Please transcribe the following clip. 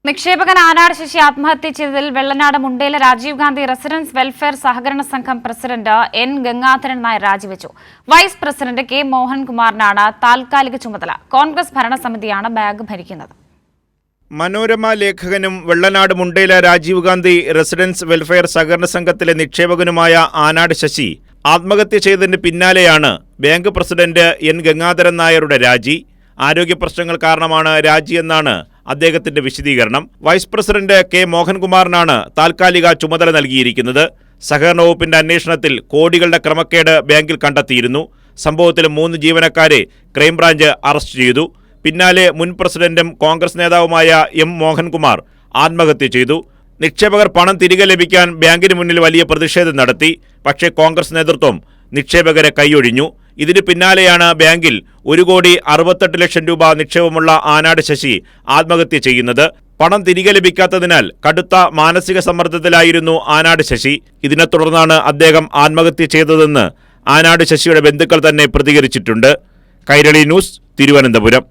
നിക്ഷേപകൻ ആനാട് ശശി ആത്മഹത്യ ചെയ്തതിൽ Vellanad Mundela Rajeev Gandhi residence welfare സഹകരണ സംഘം പ്രസിഡന്റ് എൻ ഗംഗാധരൻ നായർ രാജിവെച്ചു. വൈസ് പ്രസിഡന്റ് കെ മോഹൻകുമാറിനാണ് താൽക്കാലിക ചുമതല. കോൺഗ്രസ് ഭരണസമിതിയാണ് ബാങ്ക് ഭരിക്കുന്നത്. മനോരമ ലേഖകനും വെള്ളനാട് മുണ്ടേല രാജീവ് ഗാന്ധി റെസിഡൻസ് വെൽഫെയർ സഹകരണ സംഘത്തിലെ നിക്ഷേപകനുമായ ആനാട് ശശി ആത്മഹത്യ ചെയ്തതിന് പിന്നാലെയാണ് ബാങ്ക് പ്രസിഡന്റ് എൻ ഗംഗാധരൻ നായരുടെ രാജി. ആരോഗ്യ പ്രശ്നങ്ങൾ കാരണമാണ് രാജിയെന്നാണ് അദ്ദേഹത്തിന്റെ വിശദീകരണം. വൈസ് പ്രസിഡന്റ് കെ മോഹൻകുമാറിനാണ് താൽക്കാലിക ചുമതല നൽകിയിരിക്കുന്നത്. സഹകരണ വകുപ്പിന്റെ അന്വേഷണത്തിൽ കോടികളുടെ ക്രമക്കേട് ബാങ്കിൽ കണ്ടെത്തിയിരുന്നു. സംഭവത്തിൽ 3 ജീവനക്കാരെ ക്രൈംബ്രാഞ്ച് അറസ്റ്റ് ചെയ്തു. പിന്നാലെ മുൻ പ്രസിഡന്റും കോൺഗ്രസ് നേതാവുമായ എം മോഹൻകുമാർ ആത്മഹത്യ ചെയ്തു. നിക്ഷേപകർ പണം തിരികെ ലഭിക്കാൻ ബാങ്കിന് മുന്നിൽ വലിയ പ്രതിഷേധം നടത്തി. പക്ഷേ കോൺഗ്രസ് നേതൃത്വം നിക്ഷേപകരെ കൈയൊഴിഞ്ഞു. ഇതിന് പിന്നാലെയാണ് ബാങ്കിൽ 1,68,00,000 രൂപ നിക്ഷേപമുള്ള ആനാട് ശശി ആത്മഹത്യ ചെയ്യുന്നത്. പണം തിരികെ ലഭിക്കാത്തതിനാൽ കടുത്ത മാനസിക സമ്മർദ്ദത്തിലായിരുന്നു ആനാട് ശശി. ഇതിനെ തുടർന്നാണ് അദ്ദേഹം ആത്മഹത്യ ചെയ്തതെന്ന് ആനാട് ശശിയുടെ ബന്ധുക്കൾ തന്നെ പ്രതികരിച്ചിട്ടുണ്ട്. കൈരളി ന്യൂസ്, തിരുവനന്തപുരം.